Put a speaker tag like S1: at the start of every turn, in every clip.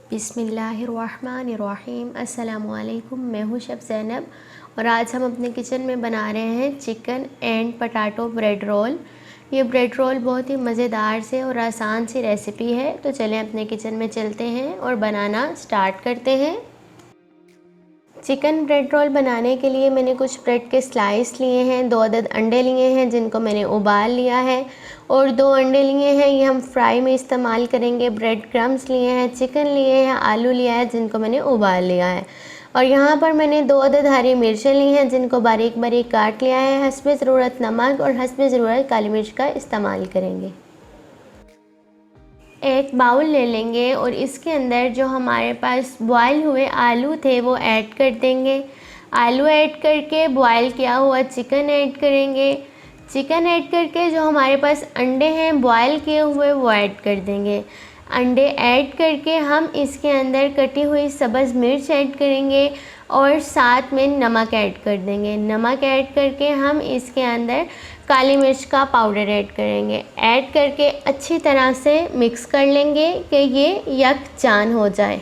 S1: बिस्मिल्लाहिर्रहमानिर्रहीम। अस्सलामुअलैकुम। मैं हूँ शेफ़ ज़ैनब और आज हम अपने किचन में बना रहे हैं chicken and potato bread roll. ये ब्रेड रोल बहुत ही मज़ेदार से और आसान सी रेसिपी है। तो चलें अपने किचन में चलते हैं और बनाना स्टार्ट करते हैं। चिकन ब्रेड रोल बनाने के लिए मैंने कुछ ब्रेड के स्लाइस लिए हैं, 2 अदद अंडे लिए हैं जिनको मैंने उबाल लिया है और 2 अंडे लिए हैं, ये हम फ्राई में इस्तेमाल करेंगे। ब्रेड क्रम्स लिए हैं, चिकन लिए हैं, आलू लिया है जिनको मैंने उबाल लिया है और यहाँ पर मैंने 2 अदद हरी मिर्चें ली हैं जिनको बारीक बारीक काट लिया है। हस्बे ज़रूरत नमक और हस्बे ज़रूरत काली मिर्च का इस्तेमाल करेंगे। एक बाउल ले लेंगे और इसके अंदर जो हमारे पास बॉयल हुए आलू थे वो ऐड कर देंगे। आलू ऐड करके बॉयल किया हुआ चिकन ऐड करेंगे। चिकन ऐड करके जो हमारे पास अंडे हैं बॉयल किए हुए वो ऐड कर देंगे। अंडे ऐड करके हम इसके अंदर कटी हुई सब्ज़ मिर्च ऐड करेंगे और साथ में नमक ऐड कर देंगे। नमक ऐड करके हम इसके अंदर काली मिर्च का पाउडर ऐड करेंगे। ऐड करके अच्छी तरह से मिक्स कर लेंगे कि ये यकजान हो जाए।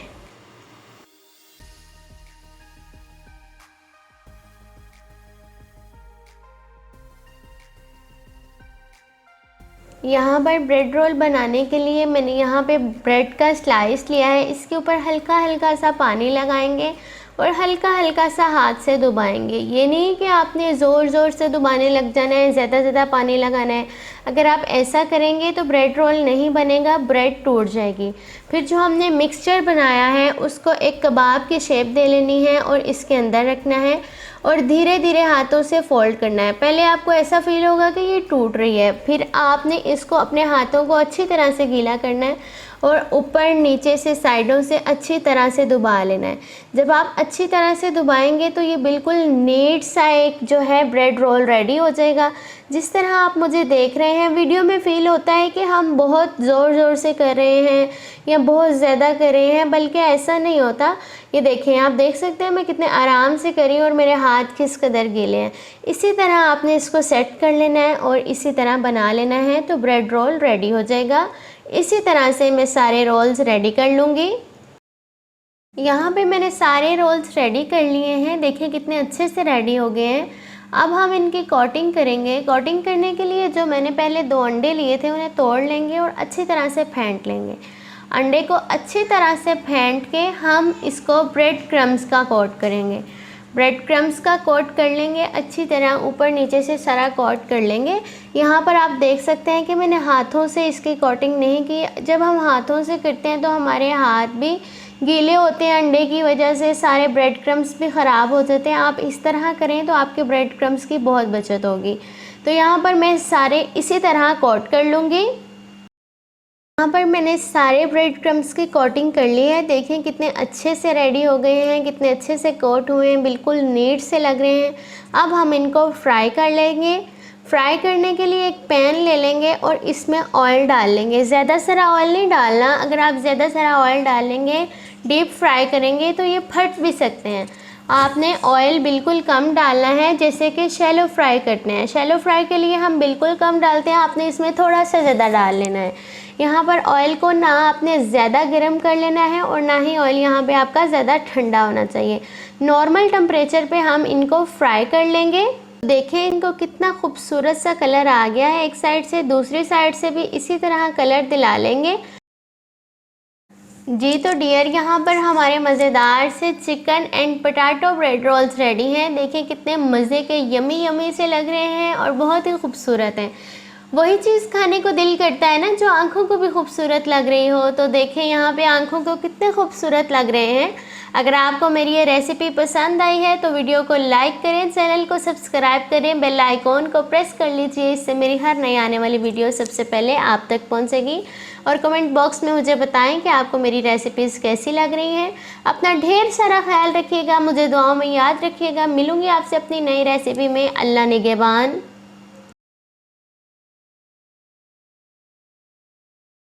S1: यहाँ पर ब्रेड रोल बनाने के लिए मैंने यहाँ पे ब्रेड का स्लाइस लिया है। इसके ऊपर हल्का हल्का सा पानी लगाएंगे और हल्का हल्का सा हाथ से दबाएंगे। ये नहीं कि आपने ज़ोर ज़ोर से दबाने लग जाना है, ज़्यादा पानी लगाना है। अगर आप ऐसा करेंगे तो ब्रेड रोल नहीं बनेगा, ब्रेड टूट जाएगी। फिर जो हमने मिक्सचर बनाया है उसको एक कबाब की शेप दे लेनी है और इसके अंदर रखना है और धीरे धीरे हाथों से फोल्ड करना है। पहले आपको ऐसा फील होगा कि ये टूट रही है, फिर आपने इसको अपने हाथों को अच्छी तरह से गीला करना है और ऊपर नीचे से साइडों से अच्छी तरह से दबा लेना है। जब आप अच्छी तरह से दबाएंगे तो ये बिल्कुल नीट सा एक जो है ब्रेड रोल रेडी हो जाएगा। जिस तरह आप मुझे देख रहे हैं वीडियो में फ़ील होता है कि हम बहुत ज़ोर ज़ोर से कर रहे हैं या बहुत ज़्यादा कर रहे हैं, बल्कि ऐसा नहीं होता। ये देखें, आप देख सकते हैं मैं कितने आराम से करी और मेरे हाथ किस कदर गीले हैं। इसी तरह आपने इसको सेट कर लेना है और इसी तरह बना लेना है तो ब्रेड रोल रेडी हो जाएगा। इसी तरह से मैं सारे रोल्स रेडी कर लूँगी। यहाँ पे मैंने सारे रोल्स रेडी कर लिए हैं। देखिए कितने अच्छे से रेडी हो गए हैं। अब हम इनकी कोटिंग करेंगे। कोटिंग करने के लिए जो मैंने पहले 2 अंडे लिए थे उन्हें तोड़ लेंगे और अच्छी तरह से फेंट लेंगे। अंडे को अच्छी तरह से फेंट के हम इसको ब्रेड क्रम्स का कोट करेंगे। ब्रेड क्रम्स का कोट कर लेंगे अच्छी तरह, ऊपर नीचे से सारा कोट कर लेंगे। यहाँ पर आप देख सकते हैं कि मैंने हाथों से इसकी कोटिंग नहीं की। जब हम हाथों से करते हैं तो हमारे हाथ भी गीले होते हैं, अंडे की वजह से सारे ब्रेड क्रम्स भी ख़राब हो जाते हैं। आप इस तरह करें तो आपके ब्रेड क्रम्स की बहुत बचत होगी। तो यहाँ पर मैं सारे इसी तरह कोट कर लूँगी। यहाँ पर मैंने सारे ब्रेड क्रम्स की कोटिंग कर ली है। देखें कितने अच्छे से रेडी हो गए हैं, कितने अच्छे से कोट हुए हैं, बिल्कुल नीट से लग रहे हैं। अब हम इनको फ्राई कर लेंगे। फ्राई करने के लिए एक पैन ले लेंगे और इसमें ऑयल डाल लेंगे। ज़्यादा सारा ऑयल नहीं डालना। अगर आप ज़्यादा सारा ऑयल डालेंगे, डीप फ्राई करेंगे तो ये फट भी सकते हैं। आपने ऑयल बिल्कुल कम डालना है, जैसे कि शैलो फ्राई करने हैं। शैलो फ्राई के लिए हम बिल्कुल कम डालते हैं, आपने इसमें थोड़ा सा ज़्यादा डाल लेना है। यहाँ पर ऑयल को ना आपने ज़्यादा गर्म कर लेना है और ना ही ऑयल यहाँ पे आपका ज़्यादा ठंडा होना चाहिए। नॉर्मल टेम्परेचर पे हम इनको फ्राई कर लेंगे। देखें इनको कितना खूबसूरत सा कलर आ गया है। एक साइड से दूसरी साइड से भी इसी तरह कलर दिला लेंगे। जी तो डियर, यहाँ पर हमारे मज़ेदार से chicken and potato bread rolls ready हैं। देखिए कितने मज़े के यमी यमी से लग रहे हैं और बहुत ही खूबसूरत हैं। वही चीज़ खाने को दिल करता है ना जो आंखों को भी खूबसूरत लग रही हो। तो देखें यहाँ पे आंखों को कितने खूबसूरत लग रहे हैं। अगर आपको मेरी ये रेसिपी पसंद आई है तो वीडियो को लाइक करें, चैनल को सब्सक्राइब करें, बेल आइकॉन को प्रेस कर लीजिए। इससे मेरी हर नई आने वाली वीडियो सबसे पहले आप तक पहुंचेगी। और कमेंट बॉक्स में मुझे बताएं कि आपको मेरी रेसिपीज़ कैसी लग रही हैं। अपना ढेर सारा ख्याल रखिएगा, मुझे दुआओं में याद रखिएगा। मिलूँगी आपसे अपनी नई रेसिपी में। अल्लाह निगहबान।